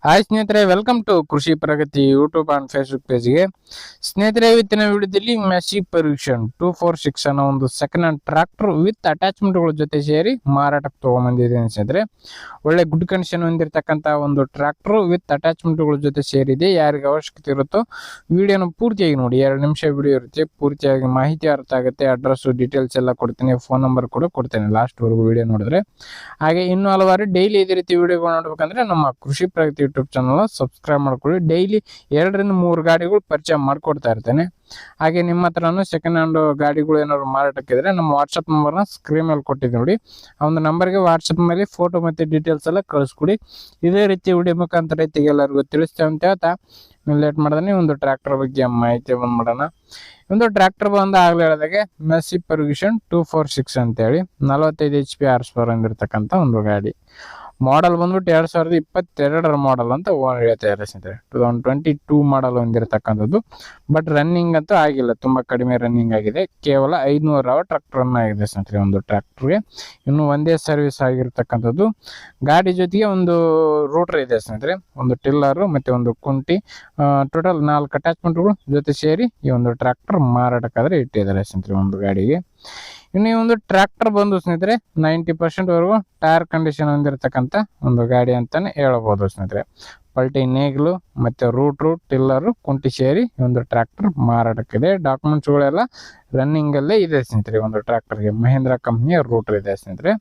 Hi ಸ್ನೇಹಿತರೆ, welcome to ಕೃಷಿ ಪ್ರಗತಿ YouTube and Facebook ಪೇಜ್ಗೆ. ಸ್ನೇಹಿತರೆ, ಇವತ್ತಿನ ವಿಡಿಯೋದಲ್ಲಿ ಮೆಸ್ಸಿ ಪರ್ಯೂಷನ್ 246 ಅನ್ನೋ ಒಂದು ಸೆಕೆಂಡ್ ಹ್ಯಾಂಡ್ ಟ್ರಾಕ್ಟರ್ ವಿತ್ ಅಟ್ಯಾಚ್ಮೆಂಟ್ಗಳ ಜೊತೆ ಸೇರಿ ಮಾರಾಟಕ್ಕೆ ತಗೊಂಡ್ಬಂದಿದ್ದೀನಿ ಸ್ನೇಹಿತರೆ. ಒಳ್ಳೆ ಗುಡ್ ಕಂಡೀಷನ್ ಹೊಂದಿರತಕ್ಕಂಥ ಒಂದು ಟ್ರಾಕ್ಟರ್ ವಿತ್ ಅಟ್ಯಾಚ್ಮೆಂಟ್ಗಳ ಜೊತೆ ಸೇರಿದೆ. ಯಾರಿಗೆ ಅವಶ್ಯಕತೆ ಇರುತ್ತೋ ವಿಡಿಯೋನ ಪೂರ್ತಿಯಾಗಿ ನೋಡಿ. 2 ನಿಮಿಷ ವಿಡಿಯೋ ಇರುತ್ತೆ, ಪೂರ್ತಿಯಾಗಿ ಮಾಹಿತಿ ಅರ್ಥ ಆಗುತ್ತೆ. ಅಡ್ರೆಸ್ ಡೀಟೇಲ್ಸ್ ಎಲ್ಲ ಕೊಡ್ತೀನಿ, ಫೋನ್ ನಂಬರ್ ಕೂಡ ಕೊಡ್ತೇನೆ ಲಾಸ್ಟ್ವರೆಗೂ ವಿಡಿಯೋ ನೋಡಿದ್ರೆ. ಹಾಗೆ ಇನ್ನೂ ಹಲವಾರು ಡೈಲಿ ಇದೇ ರೀತಿ ವಿಡಿಯೋಗಳು ನೋಡ್ಬೇಕಂದ್ರೆ ನಮ್ಮ ಕೃಷಿ ಪ್ರಗತಿ ಯೂಟ್ಯೂಬ್ ಚಾನಲ್ ಸಬ್ಸ್ಕ್ರೈಬ್ ಮಾಡ್ಕೊಳ್ಳಿ. ಡೈಲಿ 2 ರಿಂದ 3 ಗಾಡಿಗಳು ಪರಿಚಯ ಮಾಡ್ಕೊಡ್ತಾ ಇರ್ತೇನೆ. ಹಾಗೆ ನಿಮ್ಮ ಹತ್ರನೂ ಸೆಕೆಂಡ್ ಹ್ಯಾಂಡ್ ಗಾಡಿಗಳು ಏನಾದ್ರು ಮಾರಾಟಕ್ಕಿದ್ರೆ ನಮ್ಮ ವಾಟ್ಸಪ್ ನಂಬರ್ನ ಸ್ಕ್ರೀನ್ ಮೇಲೆ ಕೊಟ್ಟಿದ್ದೀನಿ ನೋಡಿ. ಆ ಒಂದು ನಂಬರ್ಗೆ ವಾಟ್ಸಪ್ ಮೇಲೆ ಫೋಟೋ ಮತ್ತು ಡೀಟೇಲ್ಸ್ ಎಲ್ಲ ಕಳಿಸ್ಕೊಡಿ. ಇದೇ ರೀತಿ ವಿಡಿಯೋ ಮುಖಾಂತರ ರೈತಿಗೆ ಎಲ್ಲರಿಗೂ ತಿಳಿಸ್ತೇವೆ ಅಂತ ಹೇಳ್ತಾ ಲೇಟ್ ಮಾಡ್ದೆ ಒಂದು ಟ್ರ್ಯಾಕ್ಟರ್ ಬಗ್ಗೆ ಮಾಹಿತಿ ಬಂದ್ಬಿಡೋಣ. ಒಂದು ಟ್ರ್ಯಾಕ್ಟರ್ ಬಂದು ಆಗ್ಲೇ ಹೇಳಿದಾಗೆ ಮೆಸ್ಸಿ ಪರ್ಯೂಷನ್ 246 ಅಂತೇಳಿ 45 HP ಹಾರ್ಸ್ ಪವರ್ ಹೊಂದಿರತಕ್ಕಂಥ ಒಂದು ಗಾಡಿ. ಮಾಡಲ್ ಬಂದ್ಬಿಟ್ಟು 2022 ಮಾಡಲ್ ಅಂತ ಹೇಳ್ತಾ ಇದ್ದಾರೆ ಸ್ನೇಹಿತರೆ. 2022 ಮಾಡಲ್ ಹೊಂದಿರತಕ್ಕಂಥದ್ದು. ಬಟ್ ರನ್ನಿಂಗ್ ಅಂತೂ ಆಗಿಲ್ಲ, ತುಂಬಾ ಕಡಿಮೆ ರನ್ನಿಂಗ್ ಆಗಿದೆ. ಕೇವಲ 500 ಅವರ್ ಟ್ರಕ್ ರನ್ ಆಗಿದೆ ಸ್ನೇಹಿತರೆ ಒಂದು ಟ್ರ್ಯಾಕ್ಟರ್ಗೆ. ಇನ್ನು ಒಂದೇ ಸರ್ವಿಸ್ ಆಗಿರ್ತಕ್ಕಂಥದ್ದು. ಗಾಡಿ ಜೊತೆಗೆ ಒಂದು ರೂಟರ್ ಇದೆ ಸ್ನೇಹಿತರೆ, ಒಂದು ಟಿಲ್ಲರ್ ಮತ್ತೆ ಒಂದು ಕುಂಟಿ, ಟೋಟಲ್ 4 ಅಟ್ಯಾಚ್ಮೆಂಟ್ಗಳು ಜೊತೆ ಸೇರಿ ಈ ಒಂದು ಟ್ರ್ಯಾಕ್ಟರ್ ಮಾರಾಟಕ್ಕಾದ್ರೆ ಇಟ್ಟಿದ್ದಾರೆ ಸ್ನೇಹಿತರೆ ಒಂದು ಗಾಡಿಗೆ. ಇನ್ನು ಈ ಒಂದು ಟ್ರ್ಯಾಕ್ಟರ್ ಬಂದು ಸ್ನೇಹಿತರೆ 90% ವರೆಗೂ ಟೈರ್ ಕಂಡೀಷನ್ ಹೊಂದಿರತಕ್ಕಂಥ ಒಂದು ಗಾಡಿ ಅಂತಾನೆ ಹೇಳ್ಬೋದು ಸ್ನೇಹಿತರೆ. ಪಲ್ಟಿ ನೇಗ್ಲು ಮತ್ತೆ ರೂಟ್ರು, ಟಿಲ್ಲರು, ಕುಂಟಿ ಸೇರಿ ಈ ಒಂದು ಟ್ರ್ಯಾಕ್ಟರ್ ಮಾರಾಟಕ್ಕಿದೆ. ಡಾಕ್ಯುಮೆಂಟ್ಸ್ಗಳೆಲ್ಲ ರನ್ನಿಂಗ್ ಅಲ್ಲೇ ಇದೆ ಸ್ನೇಹಿತರೆ ಒಂದು ಟ್ರ್ಯಾಕ್ಟರ್ಗೆ. ಮಹೇಂದ್ರ ಕಂಪ್ನಿಯ ರೂಟರ್ ಇದೆ ಸ್ನೇಹಿತರೆ.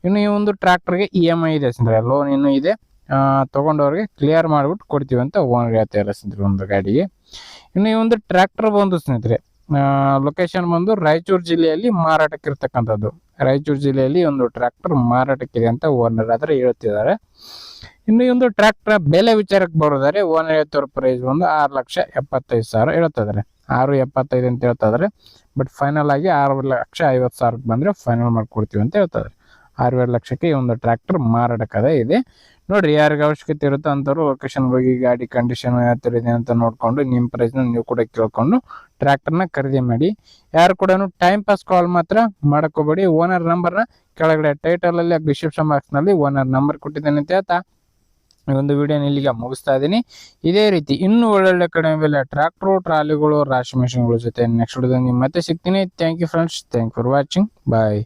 ಇನ್ನು ಈ ಒಂದು ಟ್ರ್ಯಾಕ್ಟರ್ಗೆ EMI ಇದೆ ಸ್ನೇಹಿತರೆ, ಲೋನ್ ಇನ್ನೂ ಇದೆ. ತಗೊಂಡವ್ರಿಗೆ ಕ್ಲಿಯರ್ ಮಾಡಿಬಿಟ್ಟು ಕೊಡ್ತೀವಿ ಅಂತ ಓನರ್ ಹೇಳ್ತಾ ಇದ್ದಾರೆ ಸ್ನೇಹಿತರೆ ಒಂದು ಗಾಡಿಗೆ. ಇನ್ನು ಈ ಒಂದು ಟ್ರ್ಯಾಕ್ಟರ್ ಬಂದು ಸ್ನೇಹಿತರೆ ಲೊಕೇಶನ್ ಬಂದು ರಾಯಚೂರು ಜಿಲ್ಲೆಯಲ್ಲಿ ಮಾರಾಟಕ್ಕಿರ್ತಕ್ಕಂಥದ್ದು. ರಾಯಚೂರು ಜಿಲ್ಲೆಯಲ್ಲಿ ಒಂದು ಟ್ರ್ಯಾಕ್ಟರ್ ಮಾರಾಟಕ್ಕಿದೆ ಅಂತ ಓನರ್ ಆದ್ರೆ ಹೇಳ್ತಿದ್ದಾರೆ. ಇನ್ನು ಈ ಒಂದು ಟ್ರ್ಯಾಕ್ಟರ್ ಬೆಲೆ ವಿಚಾರಕ್ಕೆ ಬರೋದಾದ್ರೆ ಓನರ್ ಹೇಳ್ತಿರೋ ಪ್ರೈಸ್ ಬಂದು 6,75,000 ಹೇಳ್ತಾ ಇದಾರೆ. 6,75,000 ಅಂತ ಹೇಳ್ತಾ ಇದಾರೆ. ಬಟ್ ಫೈನಲ್ ಆಗಿ 6,50,000 ಬಂದ್ರೆ ಫೈನಲ್ ಮಾಡ್ಕೊಡ್ತೀವಿ ಅಂತ ಹೇಳ್ತಾ ಇದಾರೆ. 6,7 ಲಕ್ಷಕ್ಕೆ ಈ ಒಂದು ಟ್ರ್ಯಾಕ್ಟರ್ ಮಾರಾಟಕ್ಕದ ಇದೆ. ನೋಡ್ರಿ, ಯಾರಿಗೆ ಅವಶ್ಯಕತೆ ಇರುತ್ತೋ ಅಂಥವ್ರು ಲೊಕೇಶನ್ ಹೋಗಿ ಗಾಡಿ ಕಂಡೀಷನ್ ಯಾವ ಥರ ಇದೆ ಅಂತ ನೋಡ್ಕೊಂಡು ನಿಮ್ಮ ಪ್ರೈಸ್ನ ನೀವು ಕೂಡ ಕೇಳ್ಕೊಂಡು ಟ್ರ್ಯಾಕ್ಟರ್ನ ಖರೀದಿ ಮಾಡಿ. ಯಾರು ಕೂಡ ಟೈಮ್ ಪಾಸ್ ಕಾಲ್ ಮಾತ್ರ ಮಾಡಕೋಬೇಡಿ. ಓನರ್ ನಂಬರ್ನ ಕೆಳಗಡೆ ಟೈಟಲಲ್ಲಿ ಡಿಸ್ಕ್ರಿಪ್ಷನ್ ಬಾಕ್ಸ್ನಲ್ಲಿ ಓನರ್ ನಂಬರ್ ಕೊಟ್ಟಿದ್ದೇನೆ ಅಂತ ಹೇಳ್ತಾ ಈ ಒಂದು ವಿಡಿಯೋನ ಇಲ್ಲಿಗೆ ಮುಗಿಸ್ತಾ ಇದ್ದೀನಿ. ಇದೇ ರೀತಿ ಇನ್ನೂ ಒಳ್ಳೊಳ್ಳೆ ಕಡಿಮೆ ಬೆಲೆ ಟ್ರ್ಯಾಕ್ಟರ್, ಟ್ರಾಲಿಗಳು, ರಾಶಿ ಮೆಷಿನ್ಗಳ ಜೊತೆ ನೆಕ್ಸ್ಟ್ ವಿಡಿಯೋದಲ್ಲಿ ಮತ್ತೆ ಸಿಗ್ತೀನಿ. Thank you friends, thank for watching, bye.